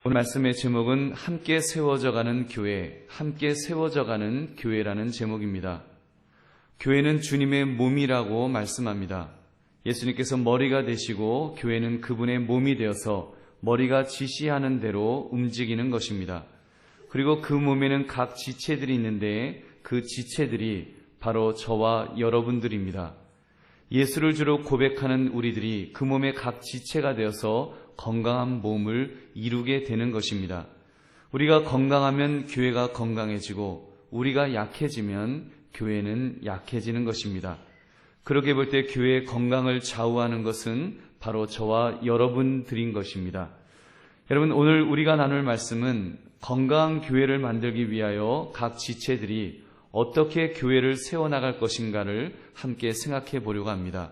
오늘 말씀의 제목은 함께 세워져가는 교회, 함께 세워져가는 교회라는 제목입니다. 교회는 주님의 몸이라고 말씀합니다. 예수님께서 머리가 되시고 교회는 그분의 몸이 되어서 머리가 지시하는 대로 움직이는 것입니다. 그리고 그 몸에는 각 지체들이 있는데 그 지체들이 바로 저와 여러분들입니다. 예수를 주로 고백하는 우리들이 그 몸의 각 지체가 되어서 건강한 몸을 이루게 되는 것입니다. 우리가 건강하면 교회가 건강해지고 우리가 약해지면 교회는 약해지는 것입니다. 그렇게 볼 때 교회의 건강을 좌우하는 것은 바로 저와 여러분들인 것입니다. 여러분, 오늘 우리가 나눌 말씀은 건강한 교회를 만들기 위하여 각 지체들이 어떻게 교회를 세워나갈 것인가를 함께 생각해 보려고 합니다.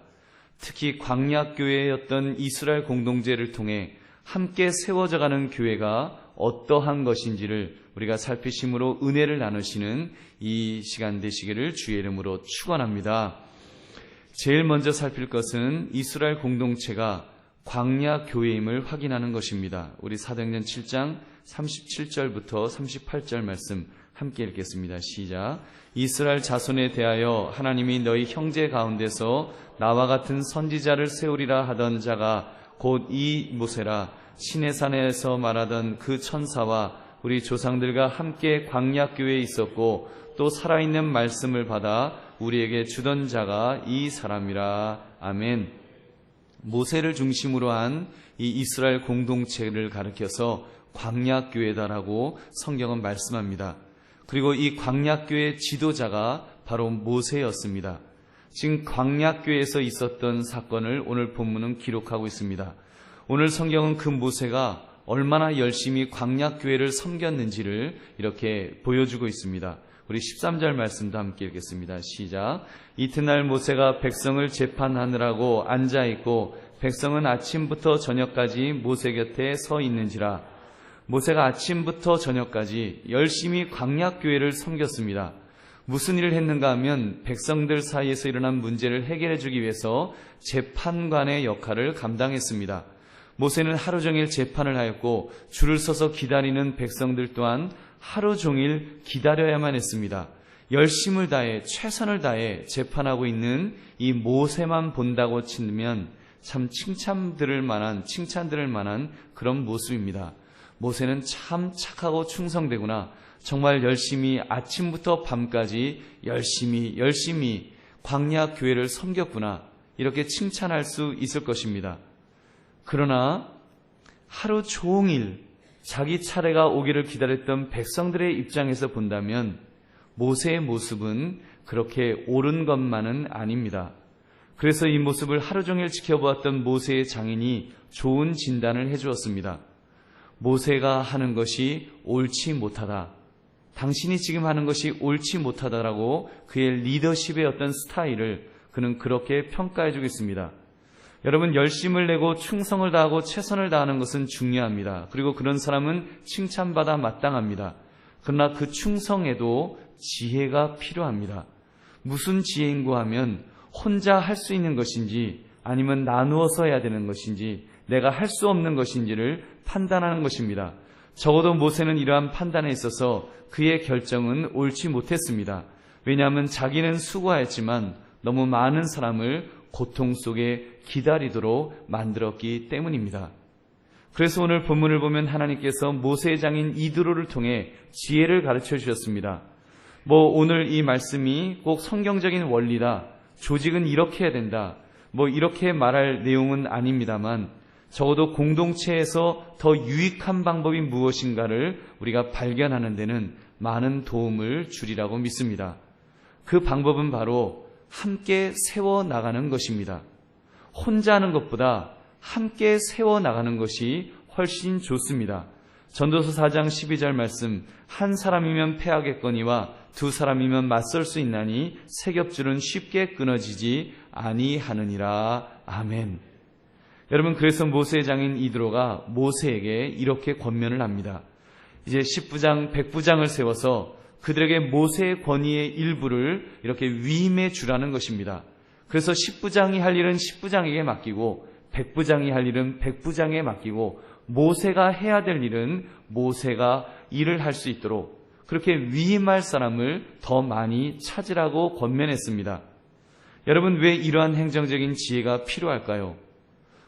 특히 광야교회였던 이스라엘 공동체를 통해 함께 세워져가는 교회가 어떠한 것인지를 우리가 살피심으로 은혜를 나누시는 이 시간 되시기를 주의 이름으로 축원합니다. 제일 먼저 살필 것은 이스라엘 공동체가 광야교회임을 확인하는 것입니다. 우리 사도행전 7장 37절부터 38절 말씀 함께 읽겠습니다. 시작. 이스라엘 자손에 대하여 하나님이 너희 형제 가운데서 나와 같은 선지자를 세우리라 하던 자가 곧 이 모세라. 시내산에서 말하던 그 천사와 우리 조상들과 함께 광야교회에 있었고 또 살아있는 말씀을 받아 우리에게 주던 자가 이 사람이라. 아멘. 모세를 중심으로 한 이 이스라엘 공동체를 가리켜서 광야교회다라고 성경은 말씀합니다. 그리고 이 광야교회의 지도자가 바로 모세였습니다. 지금 광야교회에서 있었던 사건을 오늘 본문은 기록하고 있습니다. 오늘 성경은 그 모세가 얼마나 열심히 광야교회를 섬겼는지를 이렇게 보여주고 있습니다. 우리 13절 말씀도 함께 읽겠습니다. 시작. 이튿날 모세가 백성을 재판하느라고 앉아있고 백성은 아침부터 저녁까지 모세 곁에 서 있는지라. 모세가 아침부터 저녁까지 열심히 광야교회를 섬겼습니다. 무슨 일을 했는가 하면 백성들 사이에서 일어난 문제를 해결해 주기 위해서 재판관의 역할을 감당했습니다. 모세는 하루 종일 재판을 하였고 줄을 서서 기다리는 백성들 또한 하루 종일 기다려야만 했습니다. 열심을 다해 최선을 다해 재판하고 있는 이 모세만 본다고 치면 참 칭찬들을 만한 그런 모습입니다. 모세는 참 착하고 충성되구나. 정말 열심히 아침부터 밤까지 열심히 광야 교회를 섬겼구나. 이렇게 칭찬할 수 있을 것입니다. 그러나 하루 종일 자기 차례가 오기를 기다렸던 백성들의 입장에서 본다면 모세의 모습은 그렇게 옳은 것만은 아닙니다. 그래서 이 모습을 하루 종일 지켜보았던 모세의 장인이 좋은 진단을 해주었습니다. 모세가 하는 것이 옳지 못하다. 당신이 지금 하는 것이 옳지 못하다라고 그의 리더십의 어떤 스타일을 그는 그렇게 평가해 주겠습니다. 여러분, 열심을 내고 충성을 다하고 최선을 다하는 것은 중요합니다. 그리고 그런 사람은 칭찬받아 마땅합니다. 그러나 그 충성에도 지혜가 필요합니다. 무슨 지혜인고 하면 혼자 할 수 있는 것인지 아니면 나누어서 해야 되는 것인지 내가 할 수 없는 것인지를 판단하는 것입니다. 적어도 모세는 이러한 판단에 있어서 그의 결정은 옳지 못했습니다. 왜냐하면 자기는 수고하였지만 너무 많은 사람을 고통 속에 기다리도록 만들었기 때문입니다. 그래서 오늘 본문을 보면 하나님께서 모세의 장인 이드로를 통해 지혜를 가르쳐 주셨습니다. 오늘 이 말씀이 꼭 성경적인 원리다, 조직은 이렇게 해야 된다, 이렇게 말할 내용은 아닙니다만 적어도 공동체에서 더 유익한 방법이 무엇인가를 우리가 발견하는 데는 많은 도움을 주리라고 믿습니다. 그 방법은 바로 함께 세워나가는 것입니다. 혼자 하는 것보다 함께 세워나가는 것이 훨씬 좋습니다. 전도서 4장 12절 말씀, 한 사람이면 패하겠거니와 두 사람이면 맞설 수 있나니 세 겹줄은 쉽게 끊어지지 아니하느니라. 아멘. 여러분, 그래서 모세의 장인 이드로가 모세에게 이렇게 권면을 합니다. 이제 10부장, 100부장을 세워서 그들에게 모세의 권위의 일부를 이렇게 위임해 주라는 것입니다. 그래서 10부장이 할 일은 10부장에게 맡기고 100부장이 할 일은 100부장에 맡기고 모세가 해야 될 일은 모세가 일을 할 수 있도록 그렇게 위임할 사람을 더 많이 찾으라고 권면했습니다. 여러분, 왜 이러한 행정적인 지혜가 필요할까요?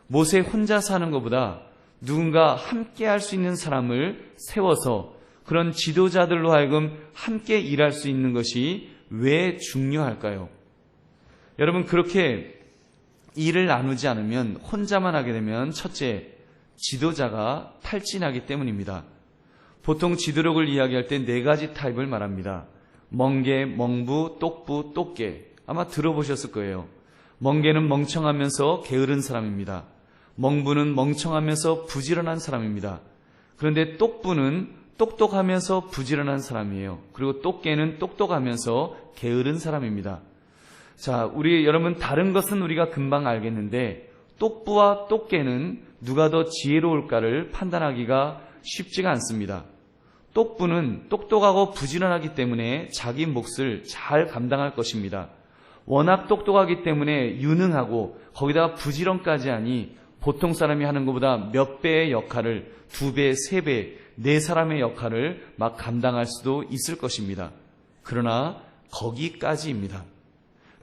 모세 혼자 사는 것보다 누군가 함께 할 수 있는 사람을 세워서 그런 지도자들로 하여금 함께 일할 수 있는 것이 왜 중요할까요? 여러분, 그렇게 일을 나누지 않으면 혼자만 하게 되면 첫째, 지도자가 탈진하기 때문입니다. 보통 지도력을 이야기할 때 4가지 타입을 말합니다. 멍게, 멍부, 똑부, 똑개. 아마 들어보셨을 거예요. 멍게는 멍청하면서 게으른 사람입니다. 멍부는 멍청하면서 부지런한 사람입니다. 그런데 똑부는 똑똑하면서 부지런한 사람이에요. 그리고 똑개는 똑똑하면서 게으른 사람입니다. 자, 여러분, 다른 것은 우리가 금방 알겠는데 똑부와 똑개는 누가 더 지혜로울까를 판단하기가 쉽지가 않습니다. 똑부는 똑똑하고 부지런하기 때문에 자기 몫을 잘 감당할 것입니다. 워낙 똑똑하기 때문에 유능하고 거기다가 부지런까지 하니 보통 사람이 하는 것보다 몇 배의 역할을 2배, 3배, 4사람의 역할을 막 감당할 수도 있을 것입니다. 그러나 거기까지입니다.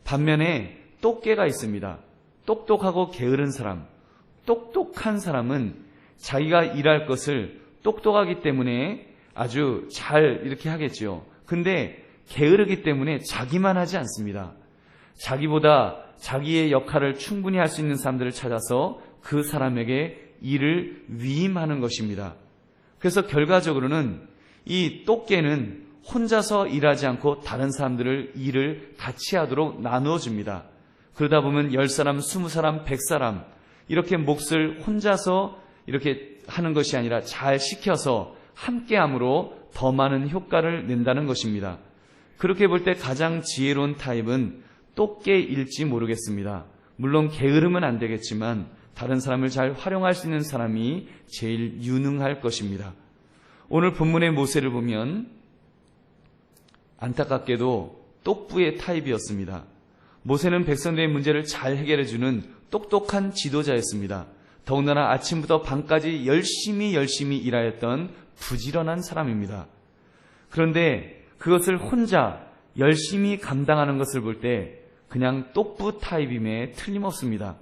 반면에 똑개가 있습니다. 똑똑하고 게으른 사람. 똑똑한 사람은 자기가 일할 것을 똑똑하기 때문에 아주 잘 이렇게 하겠죠. 근데 게으르기 때문에 자기만 하지 않습니다. 자기보다 자기의 역할을 충분히 할 수 있는 사람들을 찾아서 그 사람에게 일을 위임하는 것입니다. 그래서 결과적으로는 이 똑개는 혼자서 일하지 않고 다른 사람들을 일을 같이 하도록 나누어 줍니다. 그러다 보면 10사람, 20사람, 100사람 이렇게 몫을 혼자서 이렇게 하는 것이 아니라 잘 시켜서 함께함으로 더 많은 효과를 낸다는 것입니다. 그렇게 볼 때 가장 지혜로운 타입은 똑개일지 모르겠습니다. 물론 게으르면 안 되겠지만 다른 사람을 잘 활용할 수 있는 사람이 제일 유능할 것입니다. 오늘 본문의 모세를 보면 안타깝게도 똑부의 타입이었습니다. 모세는 백성들의 문제를 잘 해결해주는 똑똑한 지도자였습니다. 더군다나 아침부터 밤까지 열심히 일하였던 부지런한 사람입니다. 그런데 그것을 혼자 열심히 감당하는 것을 볼 때 그냥 똑부 타입임에 틀림없습니다.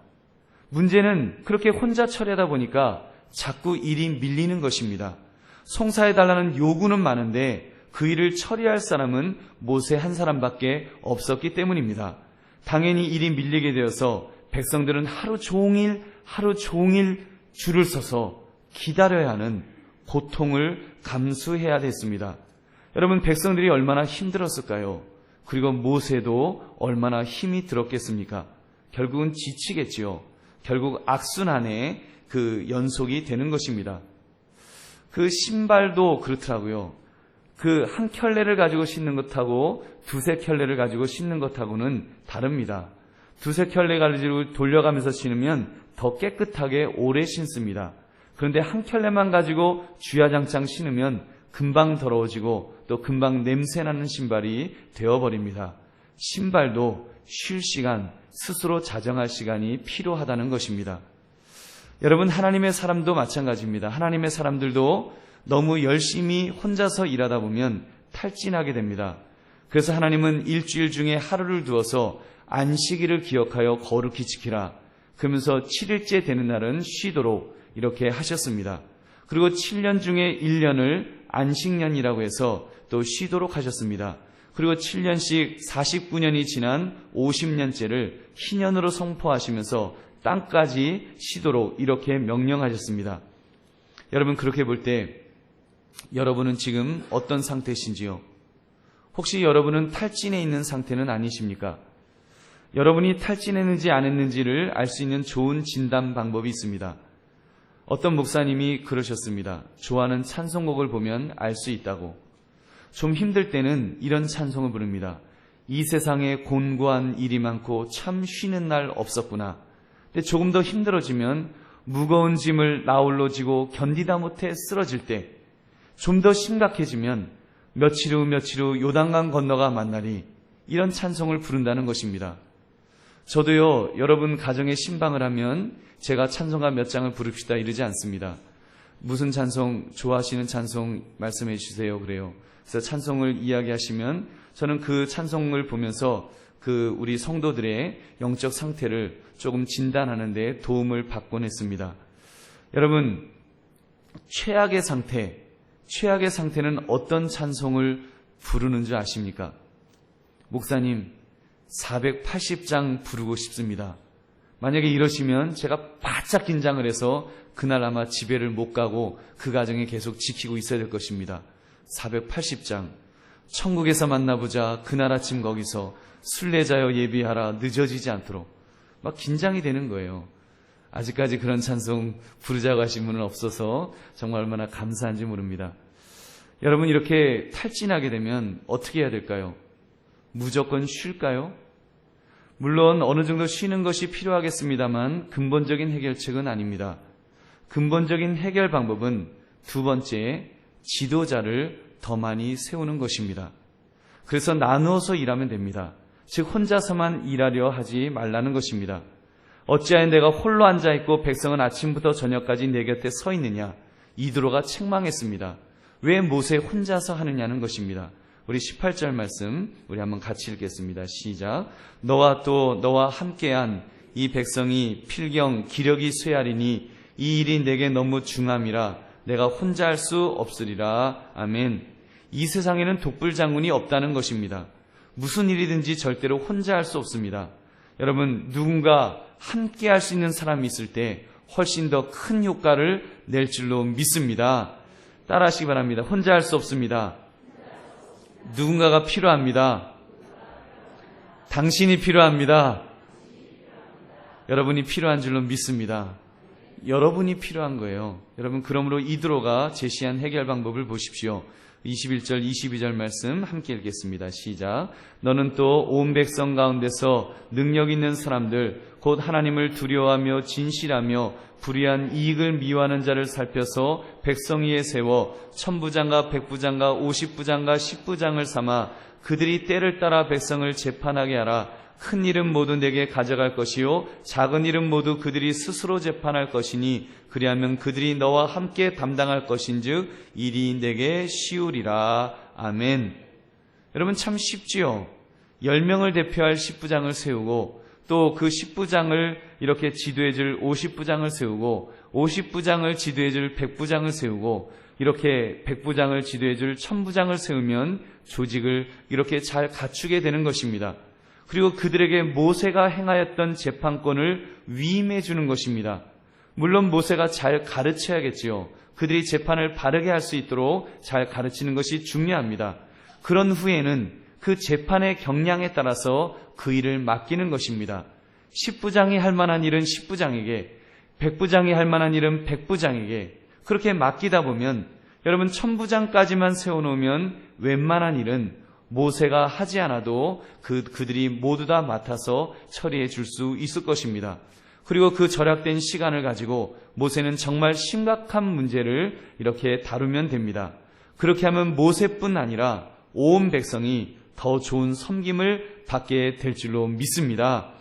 문제는 그렇게 혼자 처리하다 보니까 자꾸 일이 밀리는 것입니다. 송사해달라는 요구는 많은데 그 일을 처리할 사람은 모세 한 사람밖에 없었기 때문입니다. 당연히 일이 밀리게 되어서 백성들은 하루 종일 줄을 서서 기다려야 하는 고통을 감수해야 됐습니다. 여러분, 백성들이 얼마나 힘들었을까요? 그리고 모세도 얼마나 힘이 들었겠습니까? 결국은 지치겠지요. 결국 악순환의 그 연속이 되는 것입니다. 그 신발도 그렇더라고요. 그 한 켤레를 가지고 신는 것하고 2-3켤레를 가지고 신는 것하고는 다릅니다. 2-3켤레 가지고 돌려가면서 신으면 더 깨끗하게 오래 신습니다. 그런데 한 켤레만 가지고 주야장창 신으면 금방 더러워지고 또 금방 냄새나는 신발이 되어버립니다. 신발도 쉴 시간, 스스로 자정할 시간이 필요하다는 것입니다. 여러분, 하나님의 사람도 마찬가지입니다. 하나님의 사람들도 너무 열심히 혼자서 일하다 보면 탈진하게 됩니다. 그래서 하나님은 일주일 중에 하루를 두어서 안식일을 기억하여 거룩히 지키라. 그러면서 7일째 되는 날은 쉬도록 이렇게 하셨습니다. 그리고 7년 중에 1년을 안식년이라고 해서 또 쉬도록 하셨습니다. 그리고 7년씩 49년이 지난 50년째를 희년으로 선포하시면서 땅까지 쉬도록 이렇게 명령하셨습니다. 여러분, 그렇게 볼 때 여러분은 지금 어떤 상태이신지요? 혹시 여러분은 탈진해 있는 상태는 아니십니까? 여러분이 탈진했는지 안 했는지를 알 수 있는 좋은 진단 방법이 있습니다. 어떤 목사님이 그러셨습니다. 좋아하는 찬송곡을 보면 알 수 있다고. 좀 힘들 때는 이런 찬송을 부릅니다. 이 세상에 곤고한 일이 많고 참 쉬는 날 없었구나. 근데 조금 더 힘들어지면 무거운 짐을 나홀로 지고 견디다 못해 쓰러질 때, 좀 더 심각해지면 며칠 후 요단강 건너가 만나리, 이런 찬송을 부른다는 것입니다. 저도요, 여러분 가정에 신방을 하면 제가 찬송가 몇 장을 부릅시다 이러지 않습니다. 무슨 찬송 좋아하시는 찬송 말씀해 주세요. 그래요. 그래서 찬송을 이야기하시면 저는 그 찬송을 보면서 우리 성도들의 영적 상태를 조금 진단하는 데 도움을 받곤 했습니다. 여러분, 최악의 상태는 어떤 찬송을 부르는 줄 아십니까? 목사님, 480장 부르고 싶습니다. 만약에 이러시면 제가 바짝 긴장을 해서 그날 아마 집에를 못 가고 그 가정에 계속 지키고 있어야 될 것입니다. 480장. 천국에서 만나보자. 그날 아침 거기서 순례자여 예비하라. 늦어지지 않도록. 막 긴장이 되는 거예요. 아직까지 그런 찬송 부르자고 하신 분은 없어서 정말 얼마나 감사한지 모릅니다. 여러분, 이렇게 탈진하게 되면 어떻게 해야 될까요? 무조건 쉴까요? 물론 어느 정도 쉬는 것이 필요하겠습니다만 근본적인 해결책은 아닙니다. 근본적인 해결 방법은 두 번째, 지도자를 더 많이 세우는 것입니다. 그래서 나누어서 일하면 됩니다. 즉 혼자서만 일하려 하지 말라는 것입니다. 어찌하여 내가 홀로 앉아있고 백성은 아침부터 저녁까지 내 곁에 서 있느냐. 이드로가 책망했습니다. 왜 모세 혼자서 하느냐는 것입니다. 우리 18절 말씀 우리 한번 같이 읽겠습니다. 시작. 너와 함께한 이 백성이 필경 기력이 쇠하리니 이 일이 내게 너무 중함이라 내가 혼자 할 수 없으리라. 아멘. 이 세상에는 독불장군이 없다는 것입니다. 무슨 일이든지 절대로 혼자 할 수 없습니다. 여러분, 누군가 함께 할 수 있는 사람이 있을 때 훨씬 더 큰 효과를 낼 줄로 믿습니다. 따라하시기 바랍니다. 혼자 할 수 없습니다. 누군가가 필요합니다. 당신이 필요합니다. 여러분이 필요한 줄로 믿습니다. 여러분이 필요한 거예요. 여러분, 그러므로 이드로가 제시한 해결 방법을 보십시오. 21절, 22절 말씀 함께 읽겠습니다. 시작. 너는 또 온 백성 가운데서 능력 있는 사람들, 곧 하나님을 두려워하며 진실하며 불의한 이익을 미워하는 자를 살펴서 백성 위에 세워 천부장과 백부장과 50부장과 10부장을 삼아 그들이 때를 따라 백성을 재판하게 하라. 큰 일은 모두 내게 가져갈 것이요 작은 일은 모두 그들이 스스로 재판할 것이니 그리하면 그들이 너와 함께 담당할 것인즉 일이 내게 쉬우리라. 아멘. 여러분, 참 쉽지요. 10명을 대표할 10부장을 세우고 또 그 10부장을 이렇게 지도해줄 50부장을 세우고 50부장을 지도해줄 100부장을 세우고 이렇게 100부장을 지도해줄 1000부장을 세우면 조직을 이렇게 잘 갖추게 되는 것입니다. 그리고 그들에게 모세가 행하였던 재판권을 위임해 주는 것입니다. 물론 모세가 잘 가르쳐야겠지요. 그들이 재판을 바르게 할 수 있도록 잘 가르치는 것이 중요합니다. 그런 후에는 그 재판의 경량에 따라서 그 일을 맡기는 것입니다. 10부장이 할 만한 일은 10부장에게, 100부장이 할 만한 일은 100부장에게 그렇게 맡기다 보면 여러분 1000부장까지만 세워놓으면 웬만한 일은 모세가 하지 않아도 그들이 모두 다 맡아서 처리해 줄 수 있을 것입니다. 그리고 그 절약된 시간을 가지고 모세는 정말 심각한 문제를 이렇게 다루면 됩니다. 그렇게 하면 모세뿐 아니라 온 백성이 더 좋은 섬김을 받게 될 줄로 믿습니다.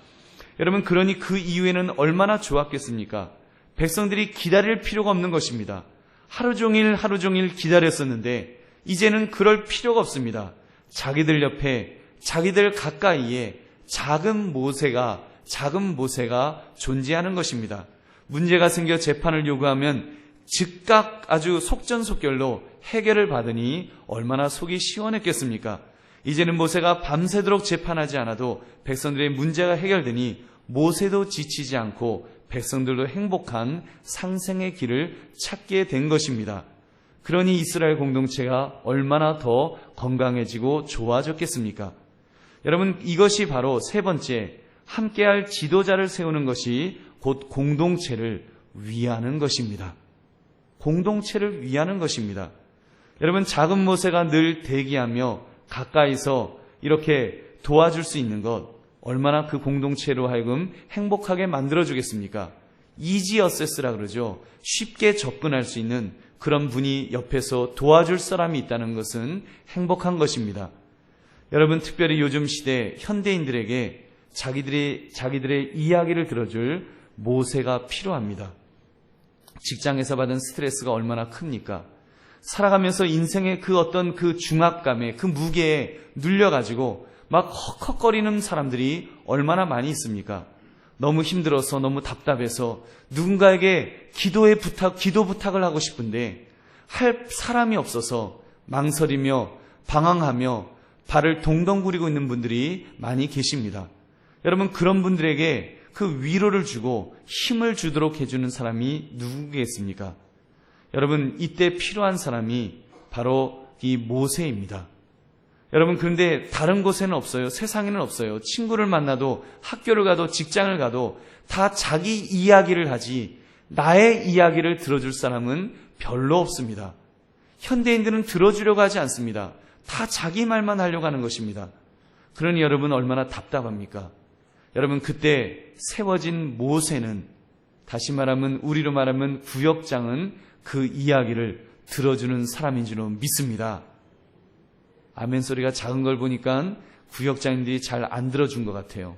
여러분, 그러니 그 이후에는 얼마나 좋았겠습니까? 백성들이 기다릴 필요가 없는 것입니다. 하루 종일 기다렸었는데 이제는 그럴 필요가 없습니다. 자기들 옆에, 자기들 가까이에 작은 모세가 존재하는 것입니다. 문제가 생겨 재판을 요구하면 즉각 아주 속전속결로 해결을 받으니 얼마나 속이 시원했겠습니까? 이제는 모세가 밤새도록 재판하지 않아도 백성들의 문제가 해결되니 모세도 지치지 않고 백성들도 행복한 상생의 길을 찾게 된 것입니다. 그러니 이스라엘 공동체가 얼마나 더 건강해지고 좋아졌겠습니까? 여러분, 이것이 바로 세 번째, 함께할 지도자를 세우는 것이 곧 공동체를 위하는 것입니다. 공동체를 위하는 것입니다. 여러분, 작은 모세가 늘 대기하며 가까이서 이렇게 도와줄 수 있는 것, 얼마나 그 공동체로 하여금 행복하게 만들어주겠습니까? 이지 어세스라 그러죠. 쉽게 접근할 수 있는 그런 분이 옆에서 도와줄 사람이 있다는 것은 행복한 것입니다. 여러분, 특별히 요즘 시대 현대인들에게 자기들의 이야기를 들어줄 모세가 필요합니다. 직장에서 받은 스트레스가 얼마나 큽니까? 살아가면서 인생의 그 어떤 그 중압감에 그 무게에 눌려가지고 막 헉헉거리는 사람들이 얼마나 많이 있습니까? 너무 힘들어서 너무 답답해서 누군가에게 기도 부탁을 하고 싶은데 할 사람이 없어서 망설이며 방황하며 발을 동동 구리고 있는 분들이 많이 계십니다. 여러분, 그런 분들에게 그 위로를 주고 힘을 주도록 해주는 사람이 누구겠습니까? 여러분, 이때 필요한 사람이 바로 이 모세입니다. 여러분, 그런데 다른 곳에는 없어요. 세상에는 없어요. 친구를 만나도 학교를 가도 직장을 가도 다 자기 이야기를 하지 나의 이야기를 들어줄 사람은 별로 없습니다. 현대인들은 들어주려고 하지 않습니다. 다 자기 말만 하려고 하는 것입니다. 그러니 여러분, 얼마나 답답합니까? 여러분, 그때 세워진 모세는, 다시 말하면 우리로 말하면 구역장은 그 이야기를 들어주는 같은 줄로 믿습니다. 아멘 소리가 작은 걸 보니까 구역장님들이 잘 안 들어준 것 같아요.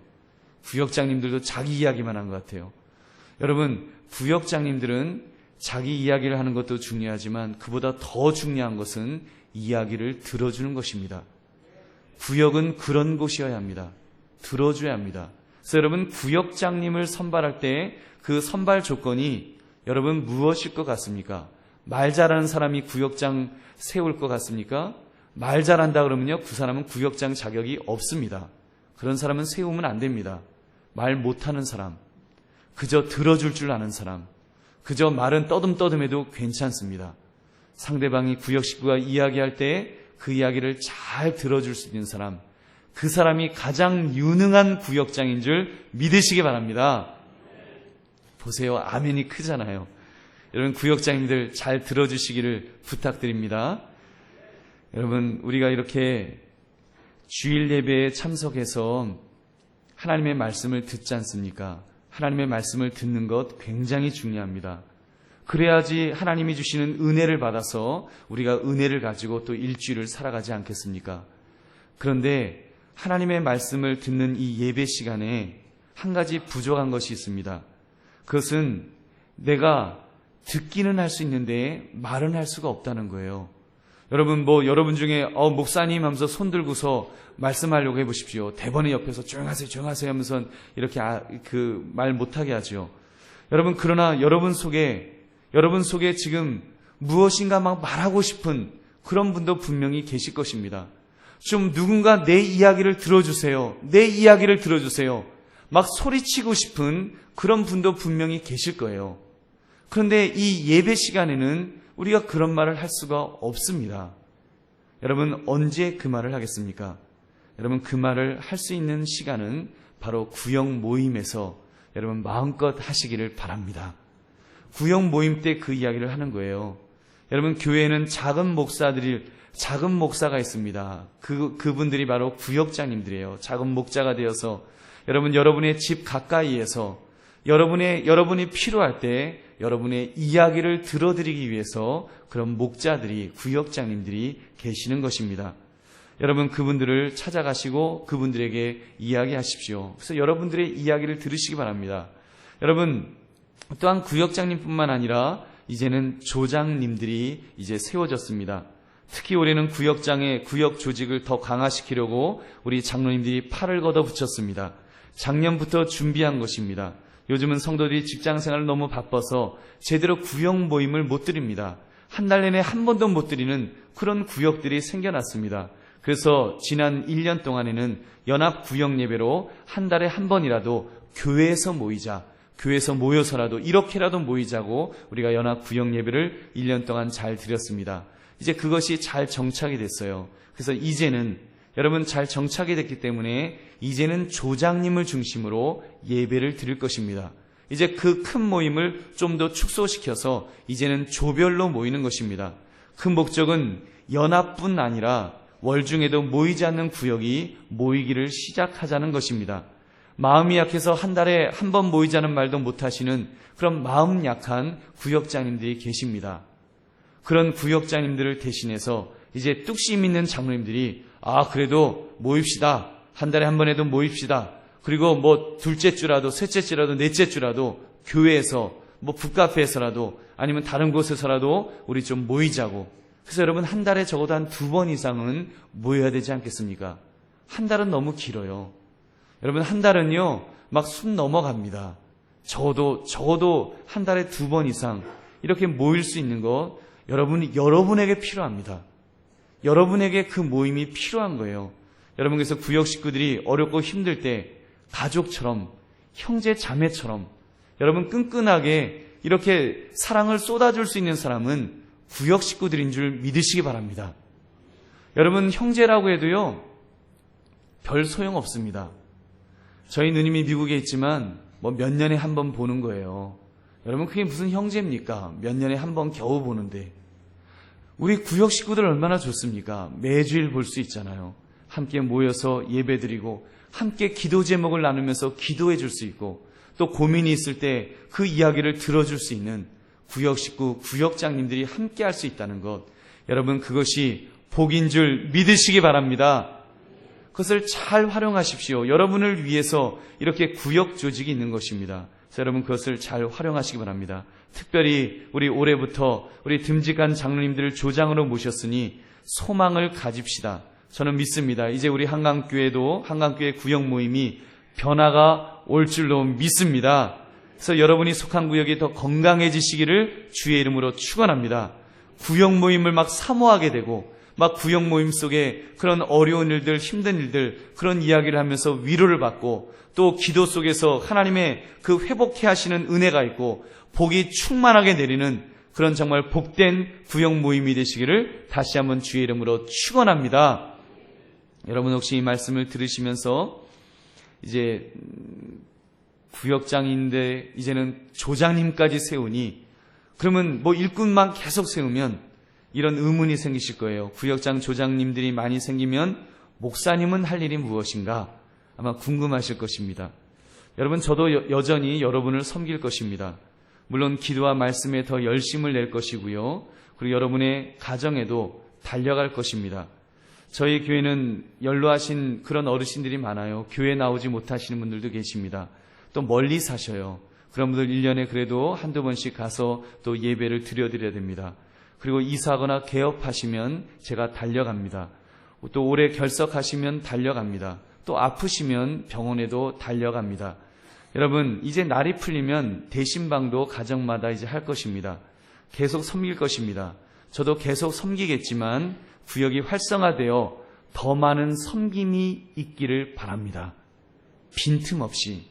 구역장님들도 자기 이야기만 한 것 같아요. 여러분, 구역장님들은 자기 이야기를 하는 것도 중요하지만 그보다 더 중요한 것은 이야기를 들어주는 것입니다. 구역은 그런 곳이어야 합니다. 들어줘야 합니다. 그래서 여러분, 구역장님을 선발할 때 그 선발 조건이 여러분 무엇일 것 같습니까? 말 잘하는 사람이 구역장 세울 것 같습니까? 말 잘한다 그러면요, 그 사람은 구역장 자격이 없습니다. 그런 사람은 세우면 안 됩니다. 말 못하는 사람, 그저 들어줄 줄 아는 사람, 그저 말은 떠듬떠듬해도 괜찮습니다. 상대방이 구역 식구가 이야기할 때 그 이야기를 잘 들어줄 수 있는 사람, 그 사람이 가장 유능한 구역장인 줄 믿으시기 바랍니다. 보세요, 아멘이 크잖아요. 여러분, 구역장님들 잘 들어주시기를 부탁드립니다. 여러분, 우리가 이렇게 주일 예배에 참석해서 하나님의 말씀을 듣지 않습니까? 하나님의 말씀을 듣는 것 굉장히 중요합니다. 그래야지 하나님이 주시는 은혜를 받아서 우리가 은혜를 가지고 또 일주일을 살아가지 않겠습니까? 그런데 하나님의 말씀을 듣는 이 예배 시간에 한 가지 부족한 것이 있습니다. 그것은 내가 듣기는 할 수 있는데 말은 할 수가 없다는 거예요. 여러분, 여러분 중에 목사님 하면서 손 들고서 말씀하려고 해보십시오. 대본의 옆에서 조용하세요 하면서 이렇게 말 못하게 하죠. 여러분, 그러나 여러분 속에 지금 무엇인가 막 말하고 싶은 그런 분도 분명히 계실 것입니다. 좀 누군가 내 이야기를 들어주세요. 내 이야기를 들어주세요. 막 소리치고 싶은 그런 분도 분명히 계실 거예요. 그런데 이 예배 시간에는 우리가 그런 말을 할 수가 없습니다. 여러분, 언제 그 말을 하겠습니까? 여러분, 그 말을 할 수 있는 시간은 바로 구역 모임에서 여러분 마음껏 하시기를 바랍니다. 구역 모임 때 그 이야기를 하는 거예요. 여러분, 교회에는 작은 목사가 있습니다. 그분들이 바로 구역장님들이에요. 작은 목자가 되어서 여러분의 집 가까이에서 여러분이 필요할 때 여러분의 이야기를 들어드리기 위해서 그런 목자들이, 구역장님들이 계시는 것입니다. 여러분, 그분들을 찾아가시고 그분들에게 이야기하십시오. 그래서 여러분들의 이야기를 들으시기 바랍니다. 여러분, 또한 구역장님뿐만 아니라 이제는 조장님들이 이제 세워졌습니다. 특히 올해는 구역 조직을 더 강화시키려고 우리 장로님들이 팔을 걷어붙였습니다. 작년부터 준비한 것입니다. 요즘은 성도들이 직장생활을 너무 바빠서 제대로 구역 모임을 못 드립니다. 한 달 내내 한 번도 못 드리는 그런 구역들이 생겨났습니다. 그래서 지난 1년 동안에는 연합 구역 예배로 한 달에 한 번이라도 교회에서 모여서라도 이렇게라도 모이자고 우리가 연합 구역 예배를 1년 동안 잘 드렸습니다. 이제 그것이 잘 정착이 됐어요. 그래서 이제는 여러분, 잘 정착이 됐기 때문에 이제는 조장님을 중심으로 예배를 드릴 것입니다. 이제 그 큰 모임을 좀 더 축소시켜서 이제는 조별로 모이는 것입니다. 그 목적은 연합뿐 아니라 월중에도 모이지 않는 구역이 모이기를 시작하자는 것입니다. 마음이 약해서 한 달에 한 번 모이자는 말도 못하시는 그런 마음 약한 구역장님들이 계십니다. 그런 구역장님들을 대신해서 이제 뚝심 있는 장로님들이 그래도 모입시다. 한 달에 한 번에도 모입시다. 그리고 둘째 주라도 셋째 주라도 넷째 주라도 교회에서 북카페에서라도 아니면 다른 곳에서라도 우리 좀 모이자고. 그래서 여러분 한 달에 적어도 한 2번 이상은 모여야 되지 않겠습니까? 한 달은 너무 길어요. 여러분 한 달은요 막 숨 넘어갑니다. 적어도 한 달에 2번 이상 이렇게 모일 수 있는 것 여러분에게 필요합니다. 여러분에게 그 모임이 필요한 거예요. 여러분 그래서 구역 식구들이 어렵고 힘들 때 가족처럼 형제 자매처럼 여러분 끈끈하게 이렇게 사랑을 쏟아줄 수 있는 사람은 구역 식구들인 줄 믿으시기 바랍니다. 여러분 형제라고 해도요 별 소용없습니다. 저희 누님이 미국에 있지만 몇 년에 한 번 보는 거예요. 여러분 그게 무슨 형제입니까? 몇 년에 한 번 겨우 보는데. 우리 구역 식구들 얼마나 좋습니까? 매주일 볼 수 있잖아요. 함께 모여서 예배드리고 함께 기도 제목을 나누면서 기도해 줄 수 있고 또 고민이 있을 때 그 이야기를 들어줄 수 있는 구역 식구, 구역장님들이 함께 할 수 있다는 것. 여러분 그것이 복인 줄 믿으시기 바랍니다. 그것을 잘 활용하십시오. 여러분을 위해서 이렇게 구역 조직이 있는 것입니다. 그래서 여러분 그것을 잘 활용하시기 바랍니다. 특별히 우리 올해부터 우리 듬직한 장로님들을 조장으로 모셨으니 소망을 가집시다. 저는 믿습니다. 이제 우리 한강교회도 한강교회 구역 모임이 변화가 올 줄로 믿습니다. 그래서 여러분이 속한 구역이 더 건강해지시기를 주의 이름으로 축원합니다. 구역 모임을 막 사모하게 되고 막 구역 모임 속에 그런 어려운 일들, 힘든 일들 그런 이야기를 하면서 위로를 받고 또 기도 속에서 하나님의 그 회복해 하시는 은혜가 있고 복이 충만하게 내리는 그런 정말 복된 구역 모임이 되시기를 다시 한번 주의 이름으로 축원합니다. 여러분 혹시 이 말씀을 들으시면서 이제 구역장인데 이제는 조장님까지 세우니 그러면 일꾼만 계속 세우면 이런 의문이 생기실 거예요. 구역장 조장님들이 많이 생기면 목사님은 할 일이 무엇인가 아마 궁금하실 것입니다. 여러분 저도 여전히 여러분을 섬길 것입니다. 물론 기도와 말씀에 더 열심을 낼 것이고요. 그리고 여러분의 가정에도 달려갈 것입니다. 저희 교회는 연로하신 그런 어르신들이 많아요. 교회 나오지 못하시는 분들도 계십니다. 또 멀리 사셔요. 그런 분들 1년에 그래도 한두 번씩 가서 또 예배를 드려드려야 됩니다. 그리고 이사하거나 개업하시면 제가 달려갑니다. 또 올해 결석하시면 달려갑니다. 또 아프시면 병원에도 달려갑니다. 여러분 이제 날이 풀리면 대신방도 가정마다 이제 할 것입니다. 계속 섬길 것입니다. 저도 계속 섬기겠지만 구역이 활성화되어 더 많은 섬김이 있기를 바랍니다. 빈틈없이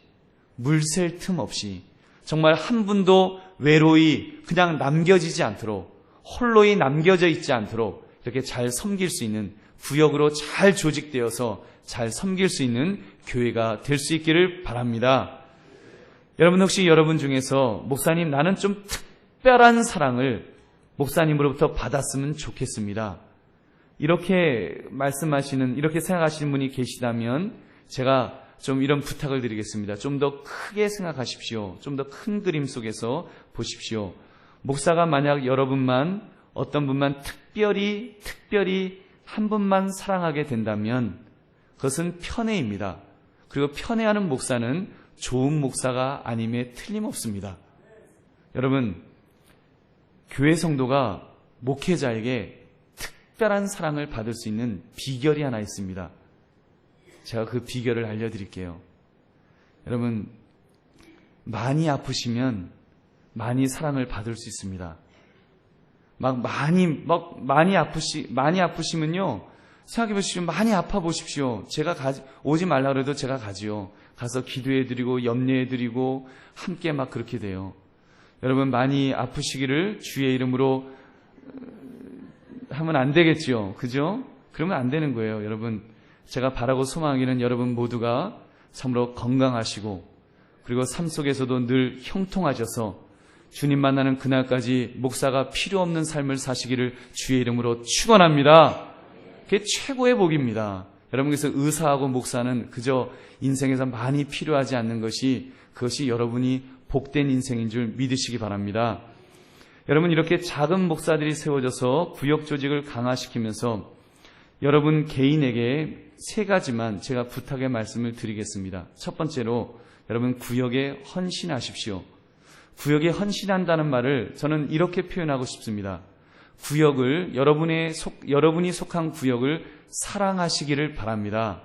물샐 틈 없이 정말 한 분도 외로이 그냥 남겨지지 않도록 홀로이 남겨져 있지 않도록 이렇게 잘 섬길 수 있는 구역으로 잘 조직되어서 잘 섬길 수 있는 교회가 될 수 있기를 바랍니다. 여러분 혹시 여러분 중에서 목사님 나는 좀 특별한 사랑을 목사님으로부터 받았으면 좋겠습니다. 이렇게 말씀하시는 이렇게 생각하시는 분이 계시다면 제가 좀 이런 부탁을 드리겠습니다. 좀 더 크게 생각하십시오. 좀 더 큰 그림 속에서 보십시오. 목사가 만약 여러분만 어떤 분만 특별히 한 분만 사랑하게 된다면 그것은 편애입니다. 그리고 편애하는 목사는 좋은 목사가 아님에 틀림없습니다. 여러분 교회 성도가 목회자에게 특별한 사랑을 받을 수 있는 비결이 하나 있습니다. 제가 그 비결을 알려드릴게요. 여러분 많이 아프시면 많이 사랑을 받을 수 있습니다. 많이 아프시면요. 생각해 보십시오. 많이 아파 보십시오. 오지 말라 그래도 제가 가지요. 가서 기도해 드리고 염려해 드리고 함께 막 그렇게 돼요. 여러분 많이 아프시기를 주의 이름으로 하면 안 되겠지요. 그죠? 그러면 안 되는 거예요. 여러분 제가 바라고 소망하기는 여러분 모두가 참으로 건강하시고 그리고 삶 속에서도 늘 형통하셔서 주님 만나는 그날까지 목사가 필요 없는 삶을 사시기를 주의 이름으로 축원합니다. 그게 최고의 복입니다. 여러분께서 의사하고 목사는 그저 인생에서 많이 필요하지 않는 그것이 여러분이 복된 인생인 줄 믿으시기 바랍니다. 여러분 이렇게 작은 목사들이 세워져서 구역 조직을 강화시키면서 여러분 개인에게 3가지만 제가 부탁의 말씀을 드리겠습니다. 첫 번째로 여러분 구역에 헌신하십시오. 구역에 헌신한다는 말을 저는 이렇게 표현하고 싶습니다. 구역을, 여러분이 속한 구역을 사랑하시기를 바랍니다.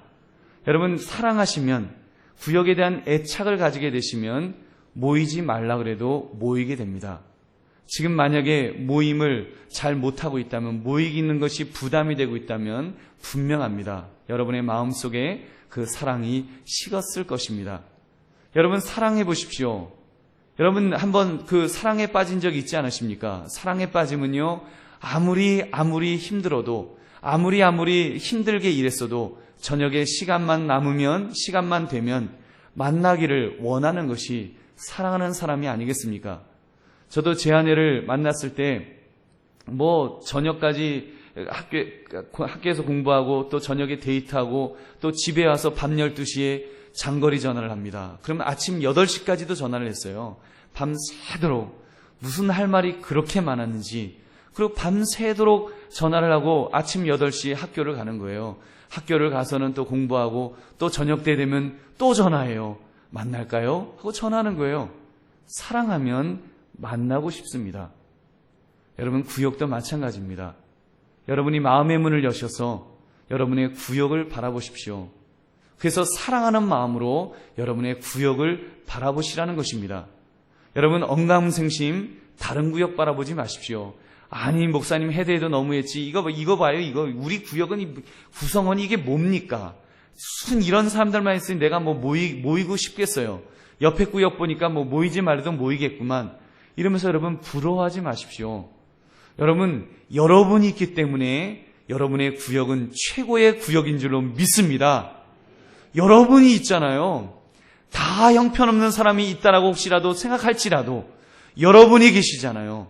여러분, 사랑하시면, 구역에 대한 애착을 가지게 되시면 모이지 말라 그래도 모이게 됩니다. 지금 만약에 모임을 잘 못하고 있다면, 모이는 것이 부담이 되고 있다면 분명합니다. 여러분의 마음속에 그 사랑이 식었을 것입니다. 여러분, 사랑해 보십시오. 여러분, 한번 그 사랑에 빠진 적이 있지 않으십니까? 사랑에 빠지면요, 아무리 힘들어도, 아무리 힘들게 일했어도 저녁에 시간만 되면 만나기를 원하는 것이 사랑하는 사람이 아니겠습니까? 저도 제 아내를 만났을 때 저녁까지 학교에서 공부하고 또 저녁에 데이트하고 또 집에 와서 밤 12시에 장거리 전화를 합니다. 그러면 아침 8시까지도 전화를 했어요. 밤새도록 무슨 할 말이 그렇게 많았는지. 그리고 밤새도록 전화를 하고 아침 8시에 학교를 가는 거예요. 학교를 가서는 또 공부하고 또 저녁 때 되면 또 전화해요. 만날까요? 하고 전화하는 거예요. 사랑하면 만나고 싶습니다. 여러분, 구역도 마찬가지입니다. 여러분이 마음의 문을 여셔서 여러분의 구역을 바라보십시오. 그래서 사랑하는 마음으로 여러분의 구역을 바라보시라는 것입니다. 여러분, 언감생심 다른 구역 바라보지 마십시오. 아니, 목사님 해대도 너무했지. 이거 봐요. 이거 우리 구역은 구성원이 이게 뭡니까? 무슨 이런 사람들만 있으니 내가 모이고 싶겠어요. 옆에 구역 보니까 모이지 말아도 모이겠구만. 이러면서 여러분 부러워하지 마십시오. 여러분, 여러분이 있기 때문에 여러분의 구역은 최고의 구역인 줄로 믿습니다. 여러분이 있잖아요. 다 형편없는 사람이 있다라고 혹시라도 생각할지라도 여러분이 계시잖아요.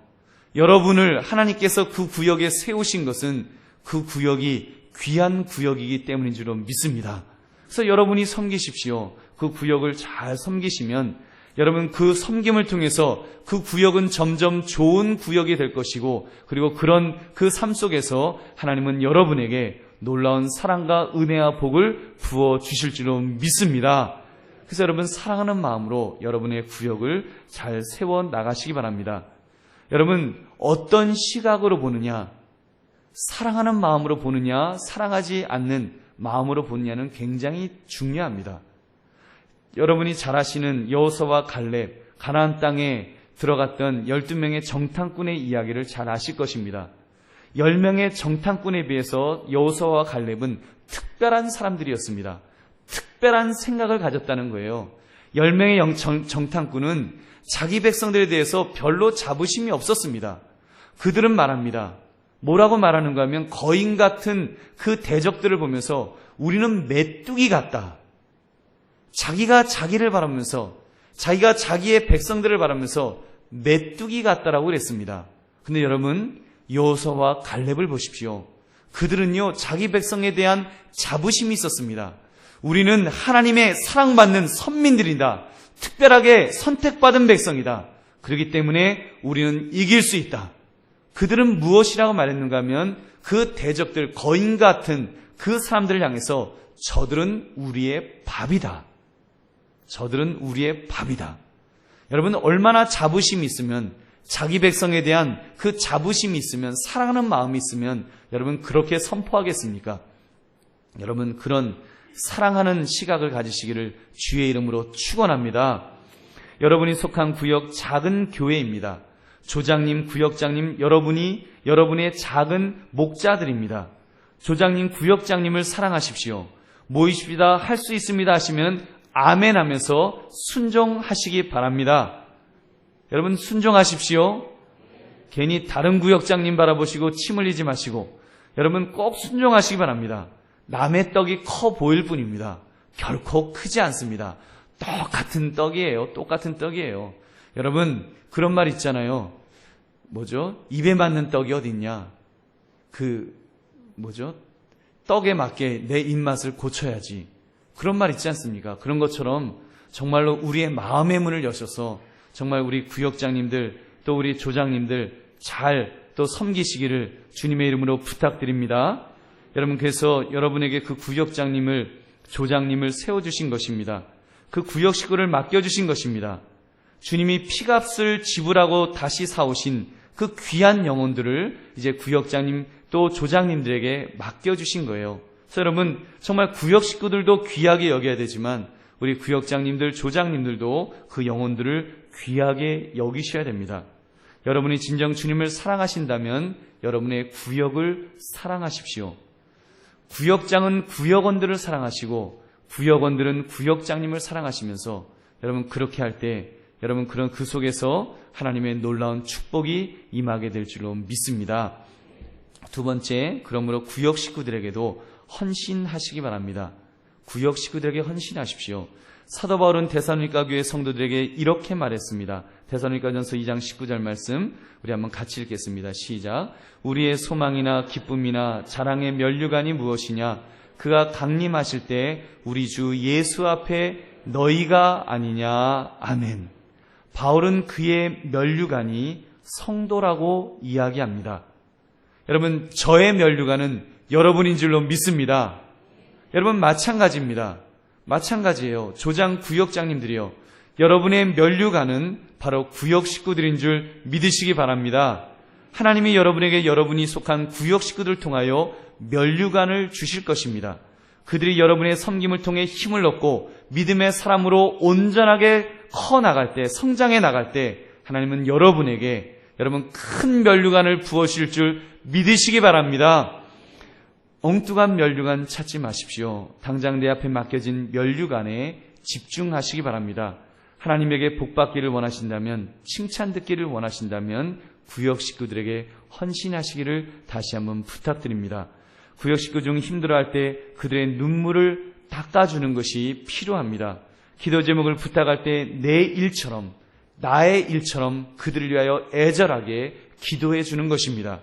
여러분을 하나님께서 그 구역에 세우신 것은 그 구역이 귀한 구역이기 때문인 줄로 믿습니다. 그래서 여러분이 섬기십시오. 그 구역을 잘 섬기시면 여러분, 그 섬김을 통해서 그 구역은 점점 좋은 구역이 될 것이고, 그리고 그런 그 삶 속에서 하나님은 여러분에게 놀라운 사랑과 은혜와 복을 부어 주실 줄로 믿습니다. 그래서 여러분, 사랑하는 마음으로 여러분의 구역을 잘 세워 나가시기 바랍니다. 여러분, 어떤 시각으로 보느냐, 사랑하는 마음으로 보느냐, 사랑하지 않는 마음으로 보느냐는 굉장히 중요합니다. 여러분이 잘 아시는 여호수아와 갈렙, 가나안 땅에 들어갔던 12명의 정탐꾼의 이야기를 잘 아실 것입니다. 10명의 정탐꾼에 비해서 여호수아와 갈렙은 특별한 사람들이었습니다. 특별한 생각을 가졌다는 거예요. 10명의 정탐꾼은 자기 백성들에 대해서 별로 자부심이 없었습니다. 그들은 말합니다. 뭐라고 말하는가 하면 거인 같은 그 대적들을 보면서 우리는 메뚜기 같다. 자기가 자기를 바라보면서, 자기가 자기의 백성들을 바라보면서 메뚜기 같다라고 그랬습니다. 근데 여러분, 여호수아와 갈렙을 보십시오. 그들은요, 자기 백성에 대한 자부심이 있었습니다. 우리는 하나님의 사랑받는 선민들이다. 특별하게 선택받은 백성이다. 그렇기 때문에 우리는 이길 수 있다. 그들은 무엇이라고 말했는가 하면 그 대적들, 거인 같은 그 사람들을 향해서 저들은 우리의 밥이다. 저들은 우리의 밥이다. 여러분, 얼마나 자부심이 있으면, 자기 백성에 대한 그 자부심이 있으면, 사랑하는 마음이 있으면 여러분 그렇게 선포하겠습니까? 여러분, 그런 사랑하는 시각을 가지시기를 주의 이름으로 축원합니다. 여러분이 속한 구역 작은 교회입니다. 조장님, 구역장님, 여러분의 작은 목자들입니다. 조장님, 구역장님을 사랑하십시오. 모이십시다, 할 수 있습니다 하시면 아멘 하면서 순종하시기 바랍니다. 여러분, 순종하십시오. 괜히 다른 구역장님 바라보시고 침 흘리지 마시고 여러분 꼭 순종하시기 바랍니다. 남의 떡이 커 보일 뿐입니다. 결코 크지 않습니다. 똑같은 떡이에요. 여러분, 그런 말 있잖아요. 입에 맞는 떡이 어딨냐? 떡에 맞게 내 입맛을 고쳐야지. 그런 말 있지 않습니까? 그런 것처럼 정말로 우리의 마음의 문을 여셔서 정말 우리 구역장님들 또 우리 조장님들 잘 또 섬기시기를 주님의 이름으로 부탁드립니다. 여러분, 그래서 여러분에게 그 구역장님을, 조장님을 세워주신 것입니다. 그 구역 식구를 맡겨주신 것입니다. 주님이 피값을 지불하고 다시 사오신 그 귀한 영혼들을 이제 구역장님 또 조장님들에게 맡겨주신 거예요. 그래서 여러분, 정말 구역 식구들도 귀하게 여겨야 되지만 우리 구역장님들, 조장님들도 그 영혼들을 귀하게 여기셔야 됩니다. 여러분이 진정 주님을 사랑하신다면 여러분의 구역을 사랑하십시오. 구역장은 구역원들을 사랑하시고 구역원들은 구역장님을 사랑하시면서 여러분 그렇게 할 때 여러분 그 속에서 하나님의 놀라운 축복이 임하게 될 줄로 믿습니다. 두 번째, 그러므로 구역 식구들에게도 헌신하시기 바랍니다. 구역 식구들에게 헌신하십시오. 사도 바울은 데살로니가 교회 성도들에게 이렇게 말했습니다. 데살로니가전서 2장 19절 말씀 우리 한번 같이 읽겠습니다. 시작. 우리의 소망이나 기쁨이나 자랑의 면류관이 무엇이냐? 그가 강림하실 때 우리 주 예수 앞에 너희가 아니냐. 아멘. 바울은 그의 면류관이 성도라고 이야기합니다. 여러분, 저의 면류관은 여러분인 줄로 믿습니다. 여러분 마찬가지입니다. 마찬가지예요. 조장 구역장님들이요. 여러분의 면류관은 바로 구역 식구들인 줄 믿으시기 바랍니다. 하나님이 여러분에게 여러분이 속한 구역 식구들을 통하여 면류관을 주실 것입니다. 그들이 여러분의 섬김을 통해 힘을 얻고 믿음의 사람으로 온전하게 커나갈 때, 성장해 나갈 때 하나님은 여러분에게 여러분 큰 면류관을 부어주실 줄 믿으시기 바랍니다. 엉뚱한 면류관 찾지 마십시오. 당장 내 앞에 맡겨진 면류관에 집중하시기 바랍니다. 하나님에게 복받기를 원하신다면, 칭찬 듣기를 원하신다면 구역 식구들에게 헌신하시기를 다시 한번 부탁드립니다. 구역 식구 중 힘들어할 때 그들의 눈물을 닦아주는 것이 필요합니다. 기도 제목을 부탁할 때 내 일처럼, 나의 일처럼 그들을 위하여 애절하게 기도해 주는 것입니다.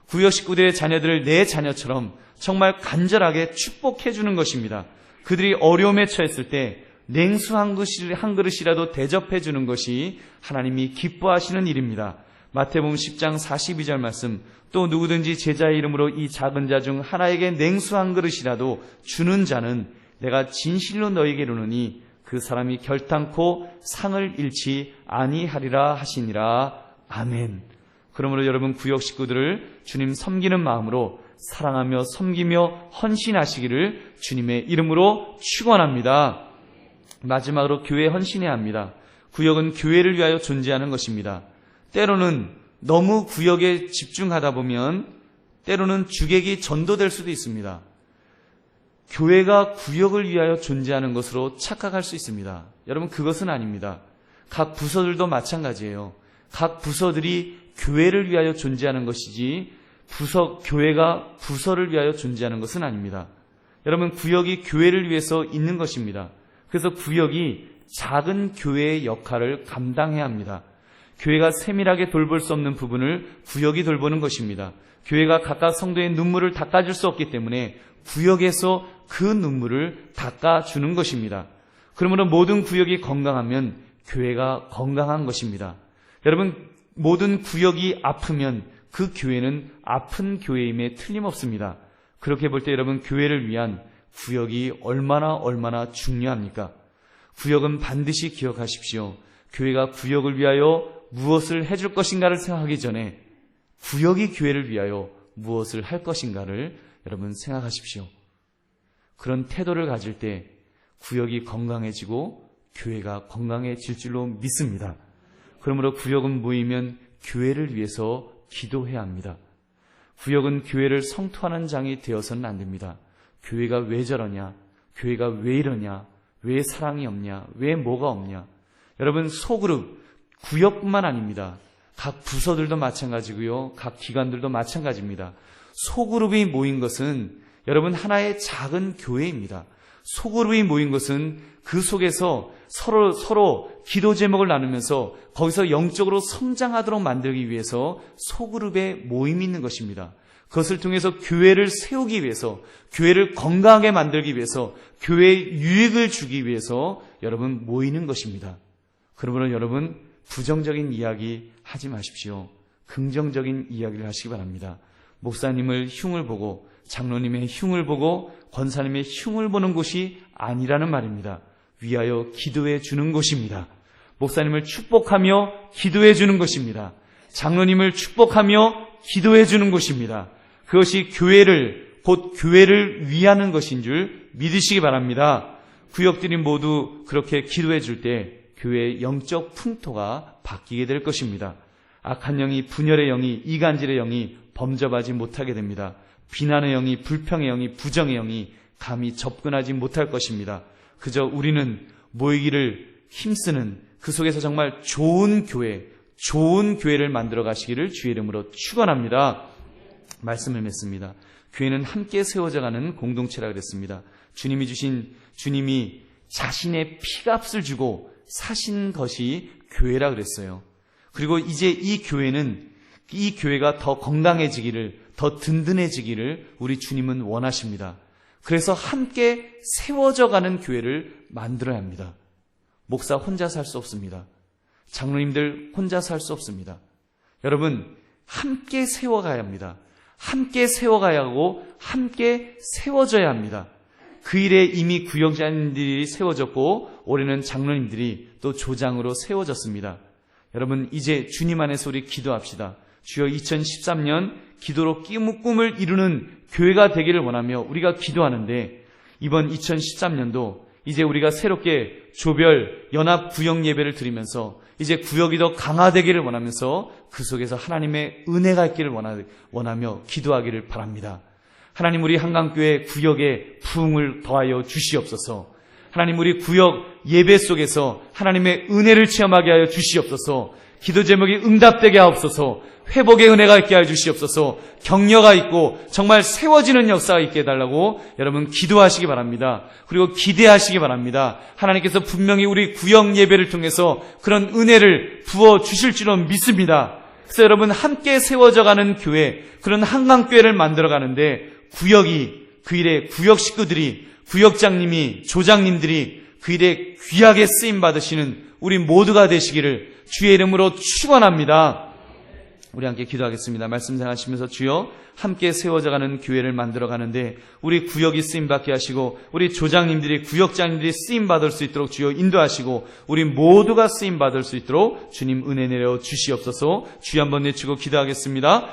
구역 식구들의 자녀들을 내 자녀처럼 정말 간절하게 축복해 주는 것입니다. 그들이 어려움에 처했을 때 냉수 한 그릇이라도 대접해 주는 것이 하나님이 기뻐하시는 일입니다. 마태복음 10장 42절 말씀, 또 누구든지 제자의 이름으로 이 작은 자 중 하나에게 냉수 한 그릇이라도 주는 자는 내가 진실로 너희에게 이르노니 그 사람이 결탄코 상을 잃지 아니하리라 하시니라. 아멘. 그러므로 여러분 구역 식구들을 주님 섬기는 마음으로 사랑하며 섬기며 헌신하시기를 주님의 이름으로 축원합니다. 마지막으로 교회에 헌신해야 합니다. 구역은 교회를 위하여 존재하는 것입니다. 때로는 너무 구역에 집중하다 보면 때로는 주객이 전도될 수도 있습니다. 교회가 구역을 위하여 존재하는 것으로 착각할 수 있습니다. 여러분 그것은 아닙니다. 각 부서들도 마찬가지예요. 각 부서들이 교회를 위하여 존재하는 것이지 교회가 부서를 위하여 존재하는 것은 아닙니다. 여러분 구역이 교회를 위해서 있는 것입니다. 그래서 구역이 작은 교회의 역할을 감당해야 합니다. 교회가 세밀하게 돌볼 수 없는 부분을 구역이 돌보는 것입니다. 교회가 각각 성도의 눈물을 닦아줄 수 없기 때문에 구역에서 그 눈물을 닦아주는 것입니다. 그러므로 모든 구역이 건강하면 교회가 건강한 것입니다. 여러분 모든 구역이 아프면 그 교회는 아픈 교회임에 틀림없습니다. 그렇게 볼 때 여러분 교회를 위한 구역이 얼마나 중요합니까? 구역은 반드시 기억하십시오. 교회가 구역을 위하여 무엇을 해줄 것인가를 생각하기 전에 구역이 교회를 위하여 무엇을 할 것인가를 여러분 생각하십시오. 그런 태도를 가질 때 구역이 건강해지고 교회가 건강해질 줄로 믿습니다. 그러므로 구역은 모이면 교회를 위해서 기도해야 합니다. 구역은 교회를 성토하는 장이 되어서는 안 됩니다. 교회가 왜 저러냐? 교회가 왜 이러냐? 왜 사랑이 없냐? 왜 뭐가 없냐? 여러분 소그룹, 구역뿐만 아닙니다. 각 부서들도 마찬가지고요. 각 기관들도 마찬가지입니다. 소그룹이 모인 것은 여러분 하나의 작은 교회입니다. 소그룹이 모인 것은 그 속에서 서로 기도 제목을 나누면서 거기서 영적으로 성장하도록 만들기 위해서 소그룹의 모임이 있는 것입니다. 그것을 통해서 교회를 세우기 위해서, 교회를 건강하게 만들기 위해서, 교회에 유익을 주기 위해서 여러분 모이는 것입니다. 그러므로 여러분 부정적인 이야기 하지 마십시오. 긍정적인 이야기를 하시기 바랍니다. 목사님을 흉을 보고 장로님의 흉을 보고 권사님의 흉을 보는 곳이 아니라는 말입니다. 위하여 기도해 주는 곳입니다. 목사님을 축복하며 기도해 주는 것입니다. 장로님을 축복하며 기도해 주는 것입니다. 그것이 교회를, 곧 교회를 위하는 것인 줄 믿으시기 바랍니다. 구역들이 모두 그렇게 기도해 줄 때 교회의 영적 풍토가 바뀌게 될 것입니다. 악한 영이, 분열의 영이, 이간질의 영이 범접하지 못하게 됩니다. 비난의 영이, 불평의 영이, 부정의 영이 감히 접근하지 못할 것입니다. 그저 우리는 모이기를 힘쓰는 그 속에서 정말 좋은 교회를 만들어 가시기를 주의 이름으로 축원합니다. 말씀을 맺습니다. 교회는 함께 세워져가는 공동체라 그랬습니다. 주님이 자신의 피값을 주고 사신 것이 교회라 그랬어요. 그리고 이제 이 교회가 더 건강해지기를, 더 든든해지기를 우리 주님은 원하십니다. 그래서 함께 세워져가는 교회를 만들어야 합니다. 목사 혼자 살 수 없습니다. 장로님들 혼자 살 수 없습니다. 여러분, 함께 세워가야 합니다. 함께 세워가야 하고 함께 세워져야 합니다. 그 일에 이미 구역장님들이 세워졌고 올해는 장로님들이 또 조장으로 세워졌습니다. 여러분, 이제 주님 안에서 우리 기도합시다. 주여, 2013년 기도로 꿈을 이루는 교회가 되기를 원하며 우리가 기도하는데, 이번 2013년도 이제 우리가 새롭게 조별 연합 구역 예배를 드리면서 이제 구역이 더 강화되기를 원하면서 그 속에서 하나님의 은혜가 있기를 원하며 기도하기를 바랍니다. 하나님, 우리 한강교회 구역에 부흥을 더하여 주시옵소서. 하나님, 우리 구역 예배 속에서 하나님의 은혜를 체험하게 하여 주시옵소서. 기도 제목이 응답되게 하옵소서. 회복의 은혜가 있게 하여 주시옵소서. 격려가 있고 정말 세워지는 역사가 있게 해달라고 여러분 기도하시기 바랍니다. 그리고 기대하시기 바랍니다. 하나님께서 분명히 우리 구역 예배를 통해서 그런 은혜를 부어주실 줄로 믿습니다. 그래서 여러분, 함께 세워져가는 교회, 그런 한강교회를 만들어가는데 구역이, 그 일에 구역 식구들이, 구역장님이, 조장님들이 그 일에 귀하게 쓰임받으시는 우리 모두가 되시기를 주의 이름으로 축원합니다. 우리 함께 기도하겠습니다. 말씀 생각하시면서, 주여, 함께 세워져가는 교회를 만들어가는데 우리 구역이 쓰임받게 하시고 우리 조장님들이, 구역장님들이 쓰임받을 수 있도록 주여 인도하시고 우리 모두가 쓰임받을 수 있도록 주님 은혜 내려 주시옵소서. 주여 한번 내치고 기도하겠습니다.